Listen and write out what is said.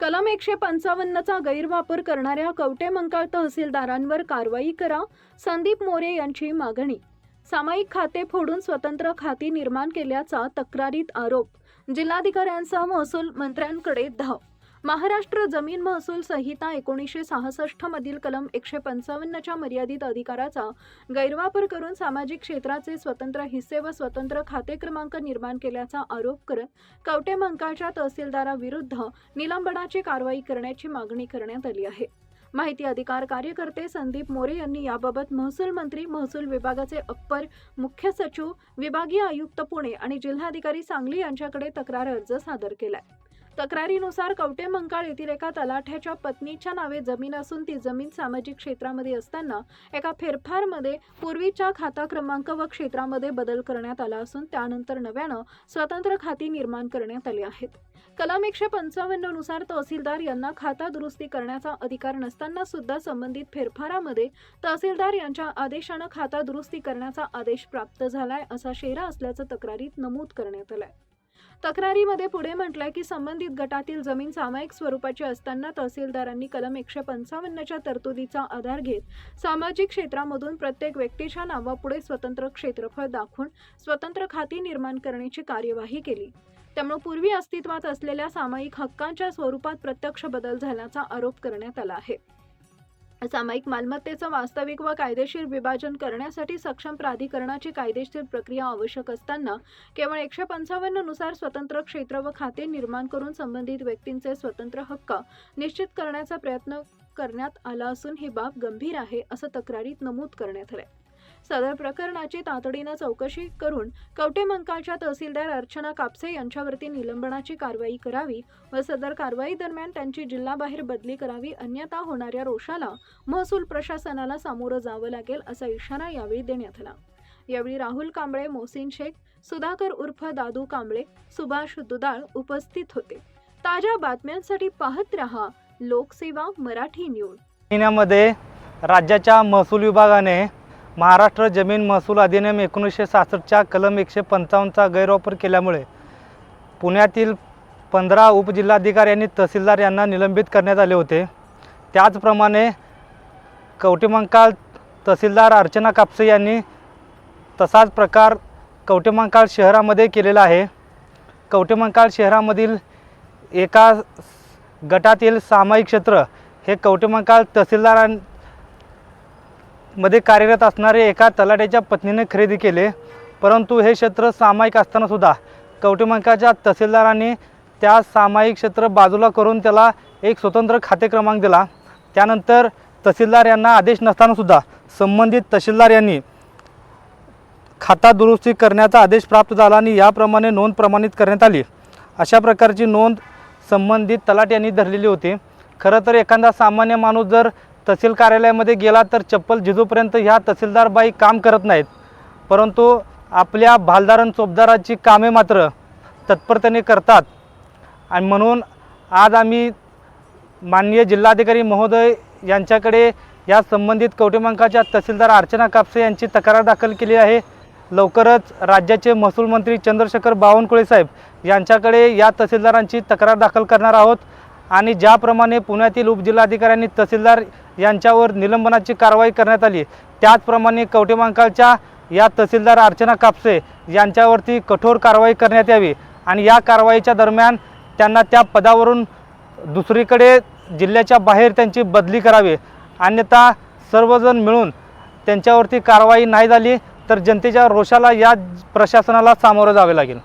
कलम 155चा गैरवापर करणाऱ्या कवटेमंकाळ तहसीलदारांवर कारवाई करा, संदीप मोरे यांची मागणी। सामायिक खाते फोडून स्वतंत्र खाती निर्माण केल्याचा तक्रारीत आरोप। जिल्हाधिकाऱ्यांचा महसूल मंत्र्यांकडे धाव। महाराष्ट्र जमीन महसूल संहिता 1966 मधील कलम 155च्या मर्यादित अधिकाराचा गैरवापर करून सामाजिक क्षेत्राचे स्वतंत्र हिस्से व स्वतंत्र खाते क्रमांक निर्माण केल्याचा आरोप करत कवटेमंकाळच्या तहसीलदाराविरुद्ध निलंबनाची कारवाई करण्याची मागणी करण्यात आली आहे। माहिती अधिकार कार्यकर्ते संदीप मोरे यांनी याबाबत महसूल मंत्री, महसूल विभागाचे अप्पर मुख्य सचिव, विभागीय आयुक्त पुणे आणि जिल्हाधिकारी सांगली यांच्याकडे तक्रार अर्ज सादर केलाय। तक्रारीनुसार कवटेमंकाळ येथील एका तलाठ्याच्या पत्नीच्या नावे जमीन असून ती जमीन सामाजिक क्षेत्रामध्ये असताना एका फेरफारमध्ये पूर्वीच्या खाता क्रमांक व क्षेत्रामध्ये बदल करण्यात आला असून त्यानंतर नव्यानं स्वतंत्र खाती निर्माण करण्यात आली आहेत। कलम 155 नुसार तहसीलदार यांना खाता दुरुस्ती करण्याचा अधिकार नसताना सुद्धा संबंधित फेरफारामध्ये तहसीलदार यांच्या आदेशानं खाता दुरुस्ती करण्याचा आदेश प्राप्त झालाय असा शेरा असल्याचं तक्रारीत नमूद करण्यात आलंय। तक्रारीमध्ये पुढे म्हटलंय की संबंधित गटातील जमीन सामायिक स्वरूपाची असताना तहसीलदारांनी कलम 155च्या तरतुदीचा आधार घेत सामाजिक क्षेत्रामधून प्रत्येक व्यक्तीच्या नावापुढे स्वतंत्र क्षेत्रफळ दाखवून स्वतंत्र खाती निर्माण करण्याची कार्यवाही केली। त्यामुळे पूर्वी अस्तित्वात असलेल्या सामायिक हक्कांच्या स्वरूपात प्रत्यक्ष बदल झाल्याचा आरोप करण्यात आला आहे। सामायिक मालमत्तेचं वास्तविक व कायदेशीर विभाजन करण्यासाठी सक्षम प्राधिकरणाची कायदेशीर प्रक्रिया आवश्यक असताना केवळ 155 नुसार स्वतंत्र क्षेत्र व खाते निर्माण करून संबंधित व्यक्तींचे स्वतंत्र हक्क निश्चित करण्याचा प्रयत्न करण्यात आला असून ही बाब गंभीर आहे असं तक्रारीत नमूद करण्यात आले। सदर प्रकरणाची तातडीनं चौकशी करून कवटेमंकाळच्या तहसीलदार अर्चना कापसे यांच्यावरती निलंबनाची कारवाई करावी व सदर कारवाई दरम्यान त्यांची जिल्हाबाहेर बदली करावी, अन्यथा होणाऱ्या रोषाला महसूल प्रशासनाला सामोरं जावं लागेल असा इशारा यावेळी देण्यात आला। यावेळी राहुल कांबळे, मोहसिन शेख, सुधाकर उर्फ दादू कांबळे, सुभाष दुधाळ उपस्थित होते। ताज्या बातम्यांसाठी पाहत रहा लोकसेवा मराठी न्यूज। महिन्यामध्ये राज्याच्या महसूल विभागाने महाराष्ट्र जमीन महसूल अधिनियम 1966च्या कलम 155चा गैरवापर केल्यामुळे पुण्यातील 15 उपजिल्हाधिकारी तहसीलदार यांना निलंबित करण्यात आले होते। त्याचप्रमाणे कवटेमंकाळ तहसीलदार अर्चना कापसे यांनी तसाच प्रकार कवटेमंकाळ शहरामध्ये केलेला आहे। कवटेमंकाळ शहरामधील एका गटातील सामायिक क्षेत्र हे कवटेमंकाळ तहसीलदारांमध्ये कार्यरत असणारे एका तलाठ्याच्या पत्नीने खरेदी केले, परंतु हे क्षेत्र सामायिक असताना सुद्धा कवटेमंकाळच्या तहसीलदारांनी त्या सामायिक क्षेत्र बाजूला करून त्याला एक स्वतंत्र खाते क्रमांक दिला। त्यानंतर तहसीलदार यांना आदेश नसताना सुद्धा संबंधित तहसीलदार यांनी खाता दुरुस्ती करण्याचा आदेश प्राप्त झाला आणि याप्रमाणे नोंद प्रमाणित करण्यात आली। अशा प्रकारची नोंद संबंधित तलाठी यांनी धरलेली होती। खरं तर एखादा सामान्य माणूस जर तहसील कार्यालयामध्ये गेला तर चप्पल झिजूपर्यंत ह्या तहसीलदारबाई काम करत नाहीत, परंतु आपल्या भालदार चोपदाराची कामे मात्र तत्परतेने करतात। आणि म्हणून आज आम्ही माननीय जिल्हाधिकारी महोदय यांच्याकडे या संबंधित कवटेमंकाळच्या तहसीलदार अर्चना कापसे यांची तक्रार दाखल केली आहे। लवकरच राज्याचे महसूल मंत्री चंद्रशेखर बावनकुळे साहेब यांच्याकडे या तहसीलदारांची तक्रार दाखल करणार आहोत आणि ज्याप्रमाणे पुण्यातील उपजिल्हाधिकाऱ्यांनी तहसीलदार यांच्यावर निलंबनाची कारवाई करण्यात आली, त्याचप्रमाणे कवटेमंकाळच्या या तहसीलदार अर्चना कापसे यांच्यावरती कठोर कारवाई करण्यात यावी आणि या कारवाईच्या दरम्यान त्यांना त्या पदावरून दुसरीकडे जिल्ह्याच्या बाहेर त्यांची बदली करावी, अन्यथा सर्वजण मिळून त्यांच्यावरती कारवाई नाही झाली तर जनतेच्या रोषाला या प्रशासनाला सामोरं जावे लागेल।